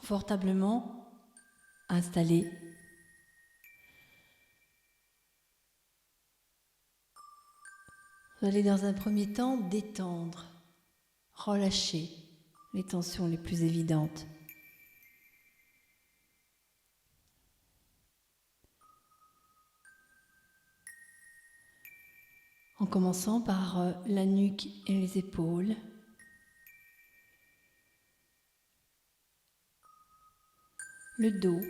confortablement installé. Vous allez dans un premier temps détendre, relâcher les tensions les plus évidentes. En commençant par la nuque et les épaules. Le dos,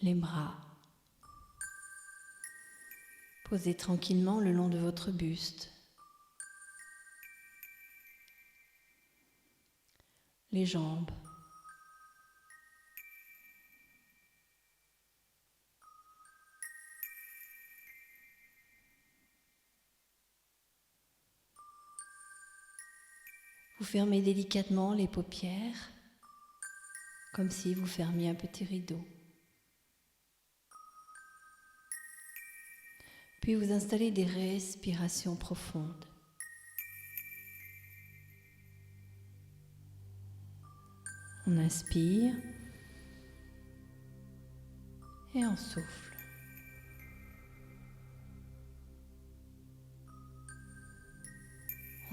les bras. Posez tranquillement le long de votre buste. Les jambes. Vous fermez délicatement les paupières, comme si vous fermiez un petit rideau. Puis vous installez des respirations profondes. On inspire et on souffle.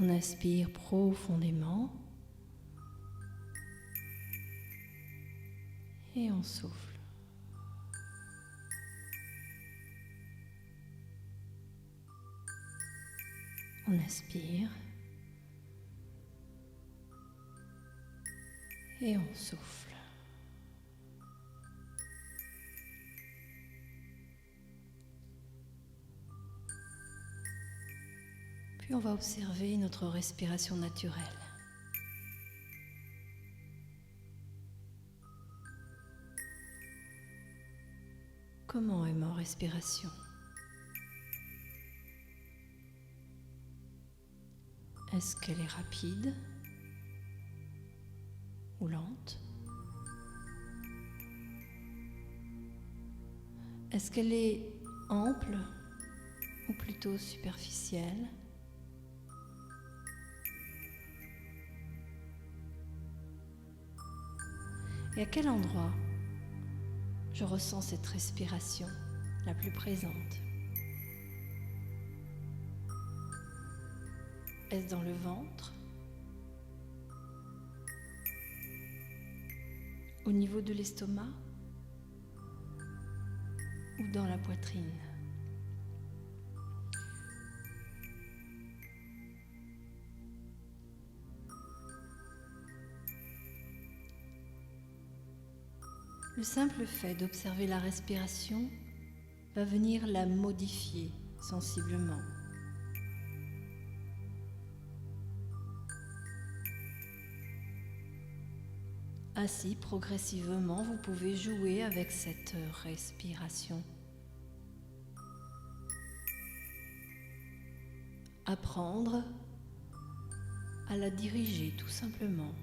On inspire profondément et on souffle. On inspire et on souffle. Puis on va observer notre respiration naturelle. Comment est ma respiration ? Est-ce qu'elle est rapide ou lente ? Est-ce qu'elle est ample ou plutôt superficielle ? Et à quel endroit je ressens cette respiration la plus présente ? Est-ce dans le ventre ? Au niveau de l'estomac ? Ou dans la poitrine ? Le simple fait d'observer la respiration va venir la modifier sensiblement. Ainsi, progressivement, vous pouvez jouer avec cette respiration. Apprendre à la diriger tout simplement.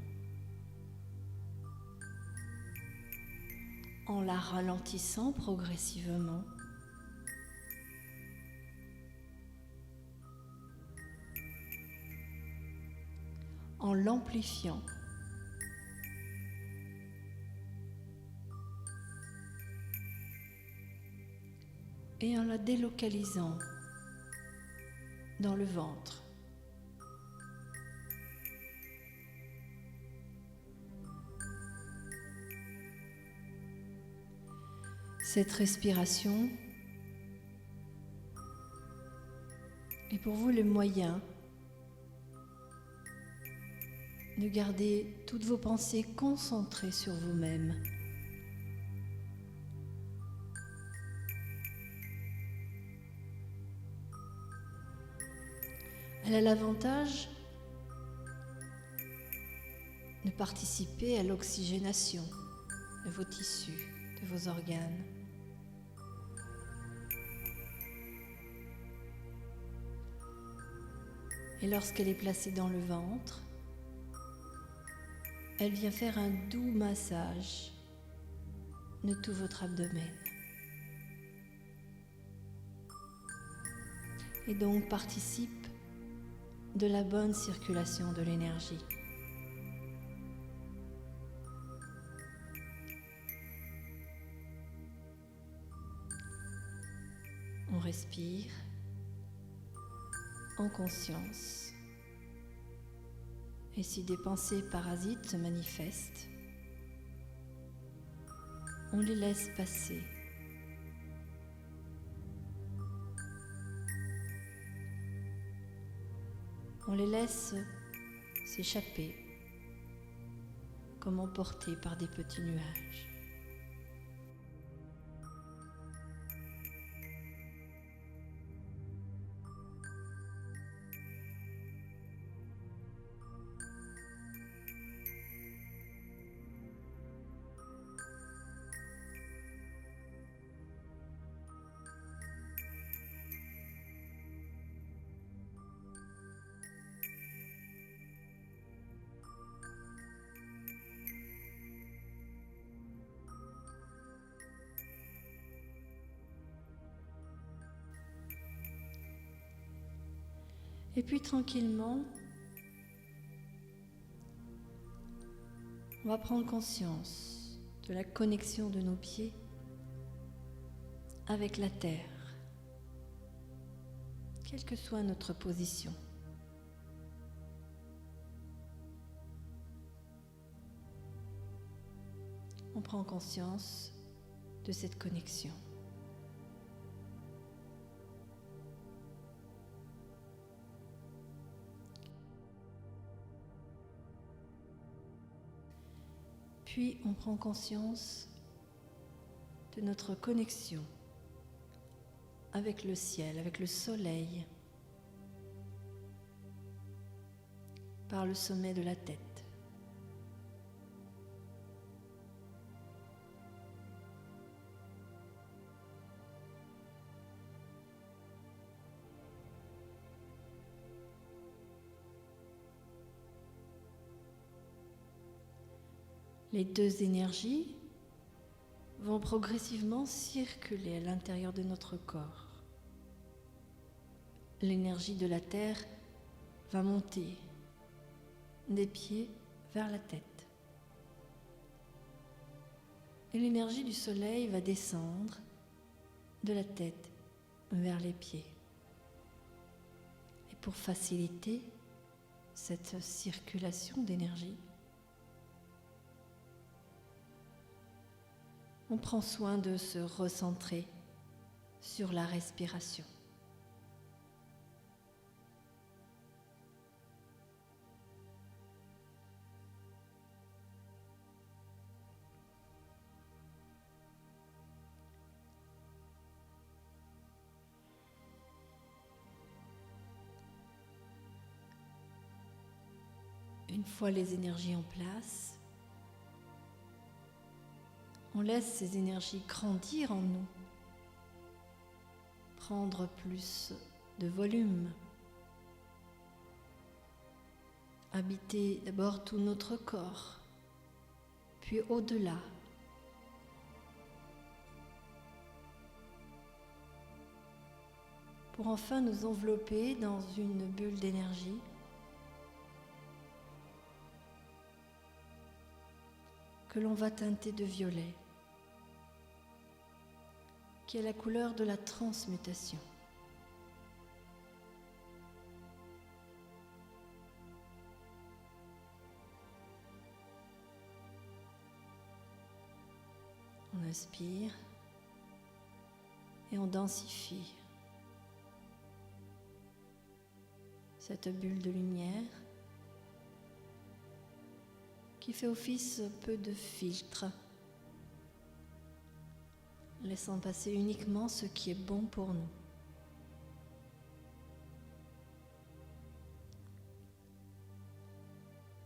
En la ralentissant progressivement. En l'amplifiant. Et en la délocalisant dans le ventre. Cette respiration est pour vous le moyen de garder toutes vos pensées concentrées sur vous-même. Elle a l'avantage de participer à l'oxygénation de vos tissus, de vos organes. Et lorsqu'elle est placée dans le ventre, elle vient faire un doux massage de tout votre abdomen. Et donc participe de la bonne circulation de l'énergie. respire en conscience. Et si des pensées parasites se manifestent, on les laisse passer. On les laisse s'échapper, comme emportés par des petits nuages. Et puis tranquillement, on va prendre conscience de la connexion de nos pieds avec la terre, quelle que soit notre position. On prend conscience de cette connexion. Puis on prend conscience de notre connexion avec le ciel, avec le soleil, par le sommet de la tête. Les deux énergies vont progressivement circuler à l'intérieur de notre corps. L'énergie de la terre va monter des pieds vers la tête. Et l'énergie du soleil va descendre de la tête vers les pieds. Et pour faciliter cette circulation d'énergie, on prend soin de se recentrer sur la respiration. Une fois les énergies en place, on laisse ces énergies grandir en nous, prendre plus de volume, habiter d'abord tout notre corps, puis au-delà. Pour enfin nous envelopper dans une bulle d'énergie que l'on va teinter de violet, qui est la couleur de la transmutation. On inspire et on densifie cette bulle de lumière qui fait office peu de filtre, laissant passer uniquement ce qui est bon pour nous.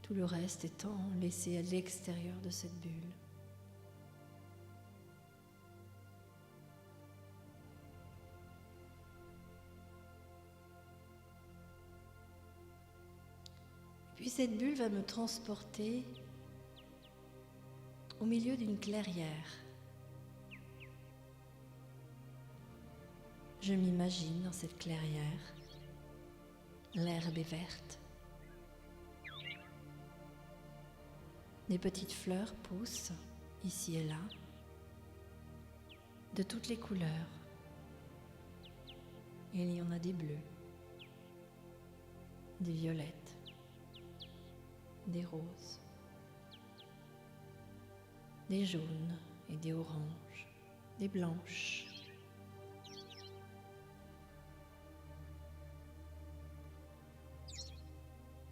Tout le reste étant laissé à l'extérieur de cette bulle. Puis cette bulle va me transporter au milieu d'une clairière. Je m'imagine dans cette clairière. L'herbe est verte. Des petites fleurs poussent ici et là, de toutes les couleurs. Et il y en a des bleus, des violettes, des roses, des jaunes et des oranges, des blanches.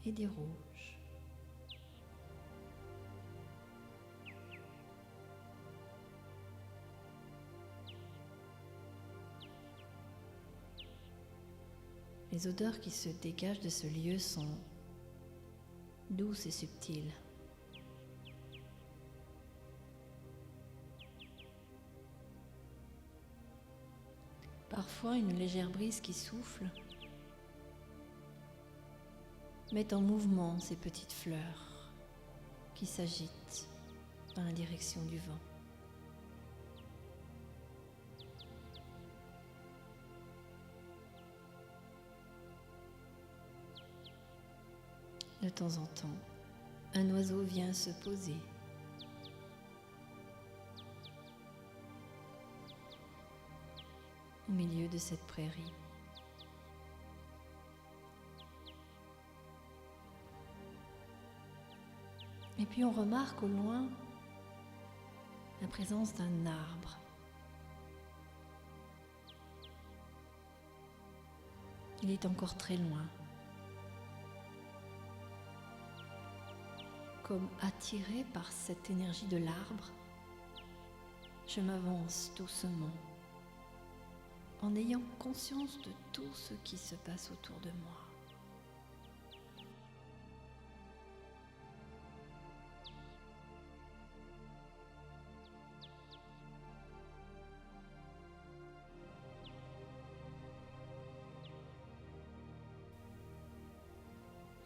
Et des rouges. Les odeurs qui se dégagent de ce lieu sont douces et subtiles. Parfois, une légère brise qui souffle met en mouvement ces petites fleurs qui s'agitent dans la direction du vent. De temps en temps, un oiseau vient se poser. Au milieu de cette prairie. Et puis on remarque au loin la présence d'un arbre. Il est encore très loin. Comme attiré par cette énergie de l'arbre, je m'avance doucement, en ayant conscience de tout ce qui se passe autour de moi.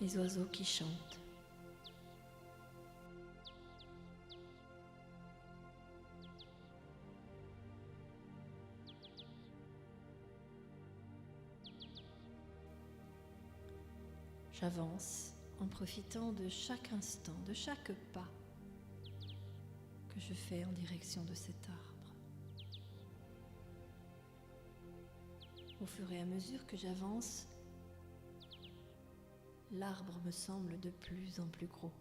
Les oiseaux qui chantent. J'avance en profitant de chaque instant, de chaque pas que je fais en direction de cet arbre. Au fur et à mesure que j'avance, l'arbre me semble de plus en plus gros.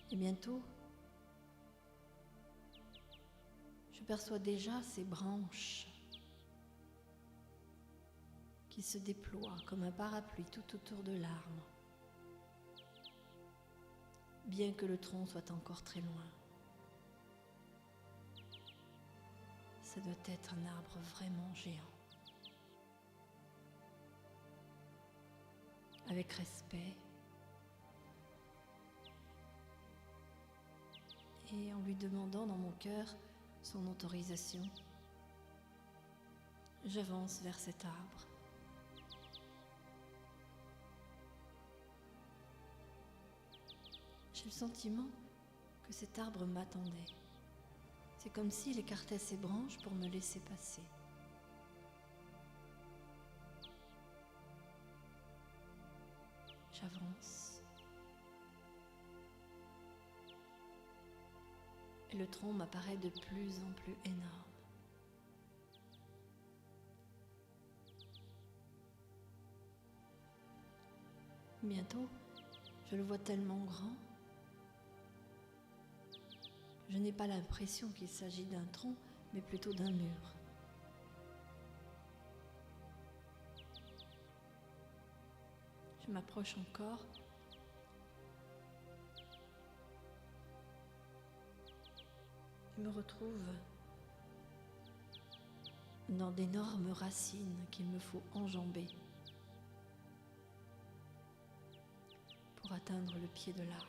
Et bientôt, je perçois déjà ses branches qui se déploient comme un parapluie tout autour de l'arbre, bien que le tronc soit encore très loin. Ça doit être un arbre vraiment géant. Avec respect et en lui demandant dans mon cœur son autorisation, j'avance vers cet arbre. J'ai le sentiment que cet arbre m'attendait. C'est comme s'il écartait ses branches pour me laisser passer. J'avance. Et le tronc m'apparaît de plus en plus énorme. Bientôt, je le vois tellement grand. Je n'ai pas l'impression qu'il s'agit d'un tronc, mais plutôt d'un mur. Je m'approche encore. Je me retrouve dans d'énormes racines qu'il me faut enjamber pour atteindre le pied de l'arbre.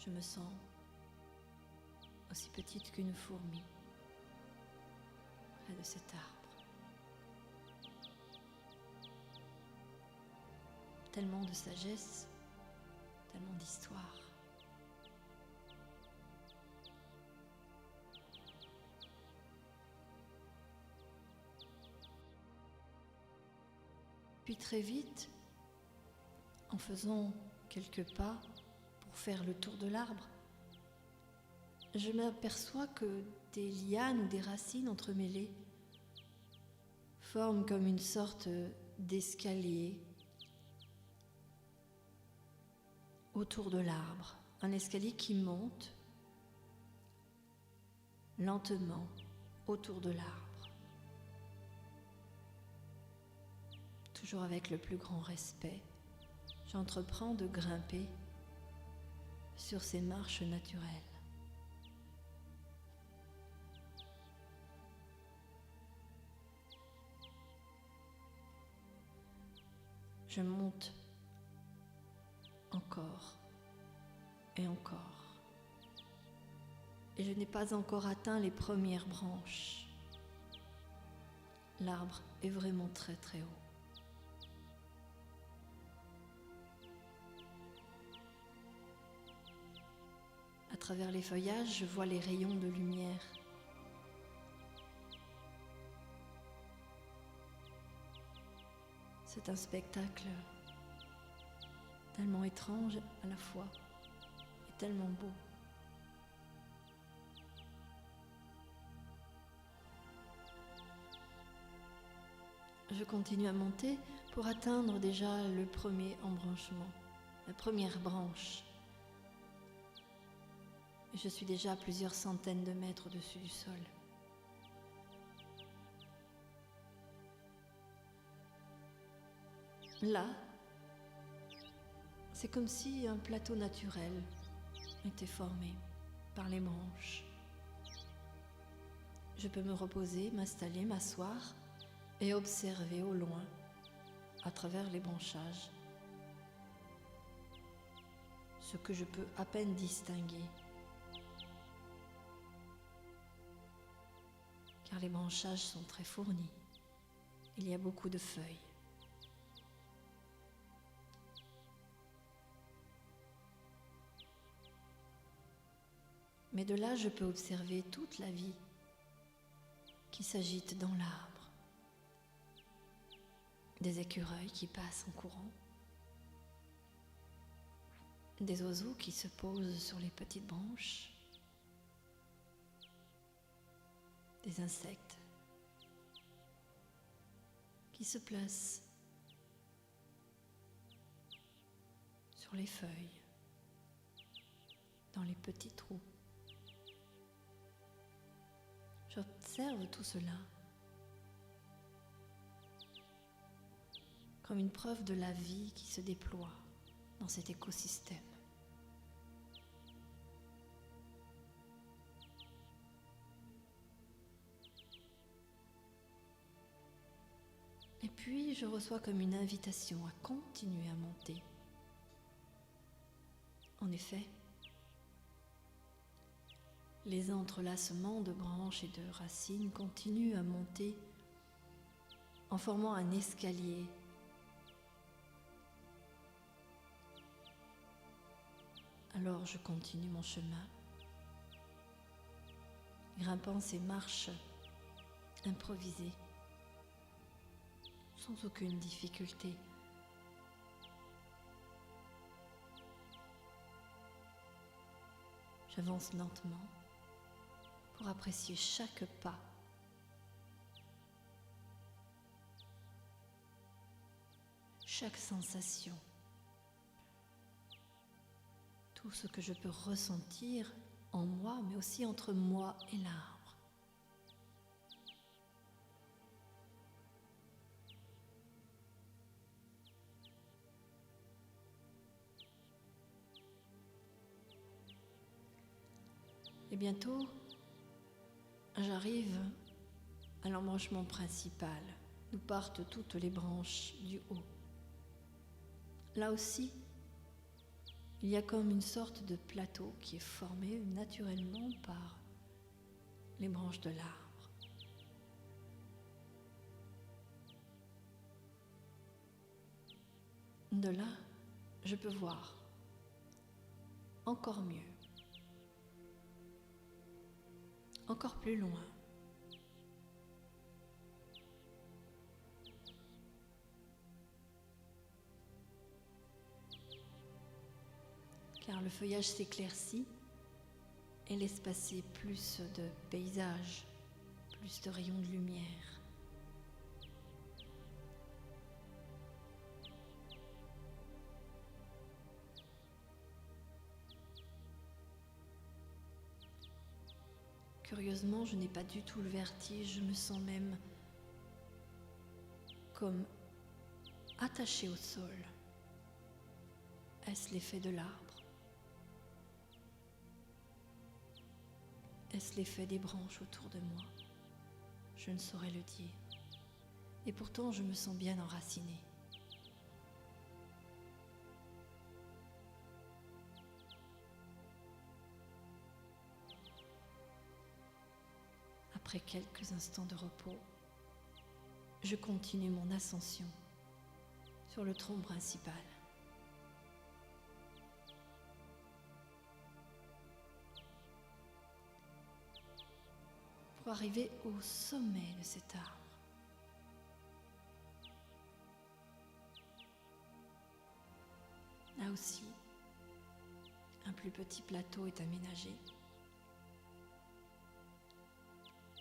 Je me sens aussi petite qu'une fourmi près de cet arbre. Tellement de sagesse, tellement d'histoire. puis très vite, en faisant quelques pas pour faire le tour de l'arbre, je m'aperçois que des lianes ou des racines entremêlées forment comme une sorte d'escalier autour de l'arbre. Un escalier qui monte lentement autour de l'arbre. Toujours avec le plus grand respect, j'entreprends de grimper sur ces marches naturelles. Je monte encore et encore. Et je n'ai pas encore atteint les premières branches. L'arbre est vraiment très très haut. À travers les feuillages, je vois les rayons de lumière. C'est un spectacle tellement étrange à la fois et tellement beau. Je continue à monter pour atteindre déjà le premier embranchement, la première branche. Et je suis déjà à plusieurs centaines de mètres au-dessus du sol. Là, c'est comme si un plateau naturel était formé par les branches. Je peux me reposer, m'installer, m'asseoir et observer au loin, à travers les branchages, ce que je peux à peine distinguer. Car les branchages sont très fournis. Il y a beaucoup de feuilles. Mais de là, je peux observer toute la vie qui s'agite dans l'arbre. Des écureuils qui passent en courant. Des oiseaux qui se posent sur les petites branches. Des insectes qui se placent sur les feuilles, dans les petits trous. J'observe tout cela comme une preuve de la vie qui se déploie dans cet écosystème. Et puis, je reçois comme une invitation à continuer à monter. En effet, les entrelacements de branches et de racines continuent à monter en formant un escalier. Alors je continue mon chemin, grimpant ces marches improvisées, sans aucune difficulté. J'avance lentement pour apprécier chaque pas, chaque sensation, tout ce que je peux ressentir en moi, mais aussi entre moi et l'arbre. Et bientôt, j'arrive à l'embranchement principal, d'où partent toutes les branches du haut. Là aussi, il y a comme une sorte de plateau qui est formé naturellement par les branches de l'arbre. De là, je peux voir encore mieux, encore plus loin. le feuillage s'éclaircit et laisse passer plus de paysages, plus de rayons de lumière. Curieusement, je n'ai pas du tout le vertige, je me sens même comme attachée au sol. Est-ce l'effet de l'arbre? Est-ce l'effet des branches autour de moi? Je ne saurais le dire. Et pourtant, je me sens bien enracinée. Après quelques instants de repos, je continue mon ascension sur le tronc principal. Pour arriver au sommet de cet arbre, là aussi, un plus petit plateau est aménagé.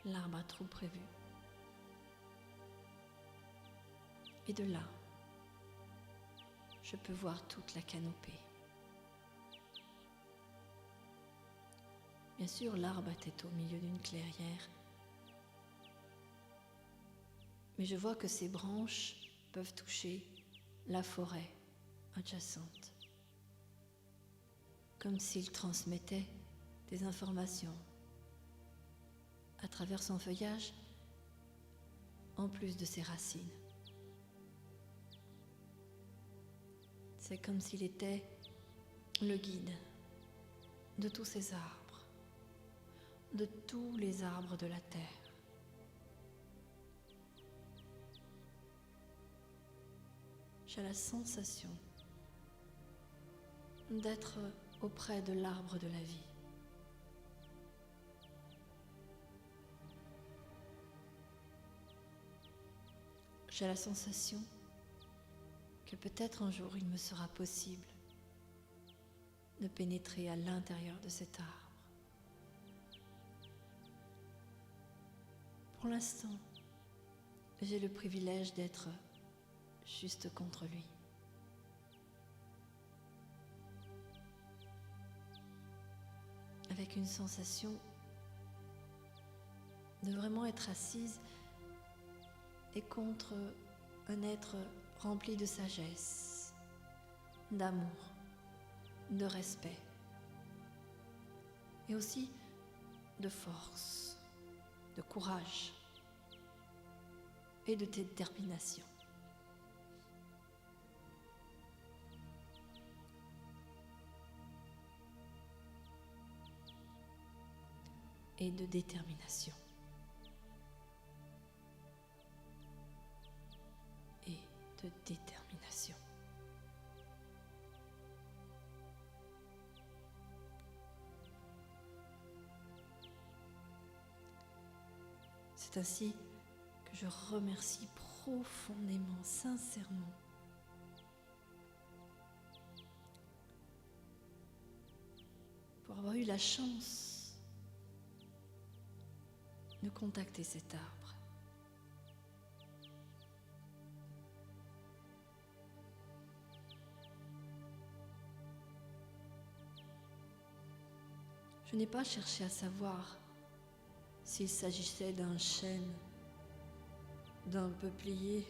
L'arbre a trop prévu. Et de là, je peux voir toute la canopée. Bien sûr, l'arbre était au milieu d'une clairière, mais je vois que ses branches peuvent toucher la forêt adjacente, comme s'il transmettait des informations à travers son feuillage, en plus de ses racines. C'est comme s'il était le guide de tous ces arbres, de tous les arbres de la terre. J'ai la sensation d'être auprès de l'arbre de la vie. J'ai la sensation que peut-être un jour il me sera possible de pénétrer à l'intérieur de cet arbre. Pour l'instant, j'ai le privilège d'être juste contre lui. Avec une sensation de vraiment être assise et contre un être rempli de sagesse, d'amour, de respect et aussi de force, de courage et de détermination. Et de détermination. Et de détermination. C'est ainsi que je remercie profondément, sincèrement, pour avoir eu la chance de contacter cet arbre. Je n'ai pas cherché à savoir s'il s'agissait d'un chêne, d'un peuplier,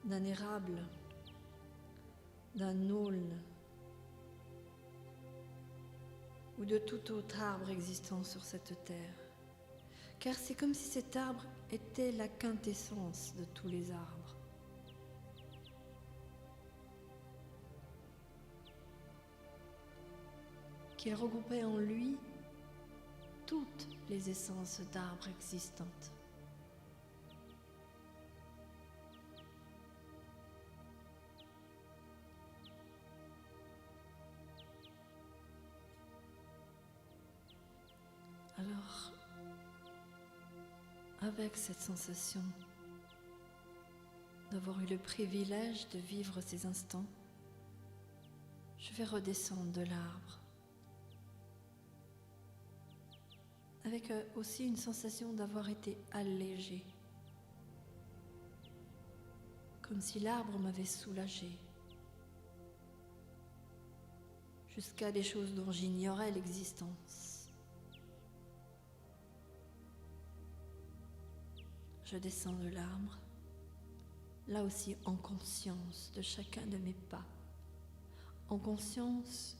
d'un érable, d'un aulne ou de tout autre arbre existant sur cette terre. Car c'est comme si cet arbre était la quintessence de tous les arbres. Qu'il regroupait en lui toutes les essences d'arbres existantes. Alors, avec cette sensation d'avoir eu le privilège de vivre ces instants, Je vais redescendre de l'arbre, avec aussi une sensation d'avoir été allégée, comme si l'arbre m'avait soulagée, jusqu'à des choses dont j'ignorais l'existence. Je descends de l'arbre, là aussi en conscience de chacun de mes pas, en conscience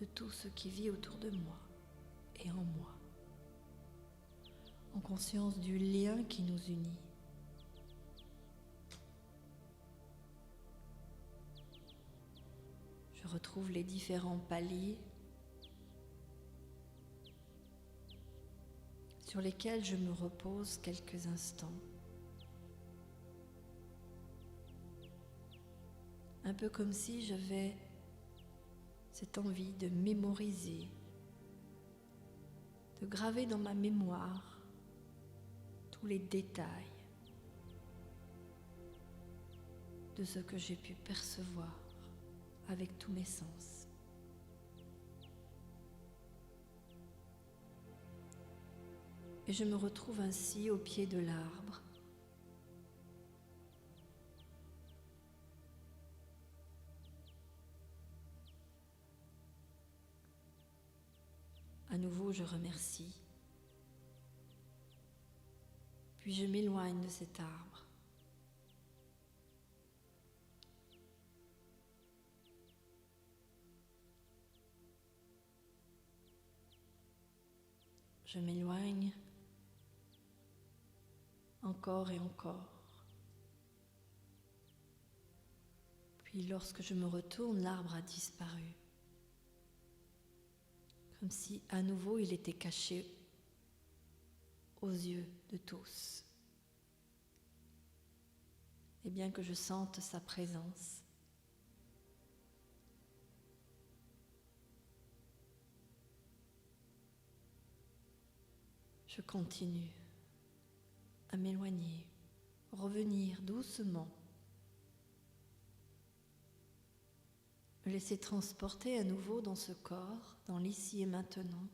de tout ce qui vit autour de moi et en moi, en conscience du lien qui nous unit. Je retrouve les différents paliers sur lesquels je me repose quelques instants. Un peu comme si j'avais cette envie de mémoriser, de graver dans ma mémoire tous les détails de ce que j'ai pu percevoir avec tous mes sens. Et je me retrouve ainsi au pied de l'arbre, à nouveau, je remercie. Puis je m'éloigne de cet arbre. Je m'éloigne encore et encore. Puis lorsque je me retourne, l'arbre a disparu. Comme si à nouveau il était caché aux yeux de tous. Et bien que je sente sa présence, je continue à m'éloigner, revenir doucement, me laisser transporter à nouveau dans ce corps, dans l'ici et maintenant.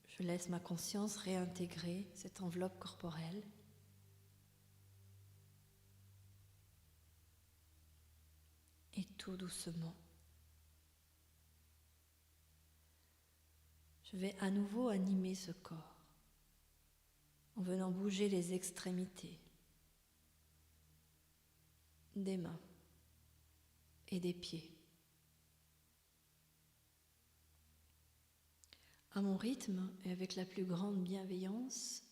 Je laisse ma conscience réintégrer cette enveloppe corporelle. Et tout doucement, je vais à nouveau animer ce corps en venant bouger les extrémités des mains et des pieds. À mon rythme et avec la plus grande bienveillance,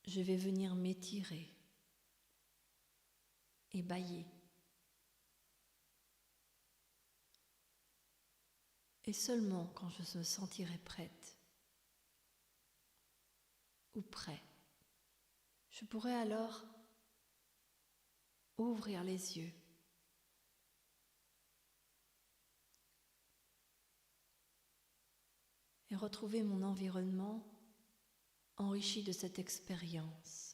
je vais venir m'étirer et bâiller. Et seulement quand je me sentirai prête ou prêt, je pourrai alors ouvrir les yeux et retrouver mon environnement enrichi de cette expérience.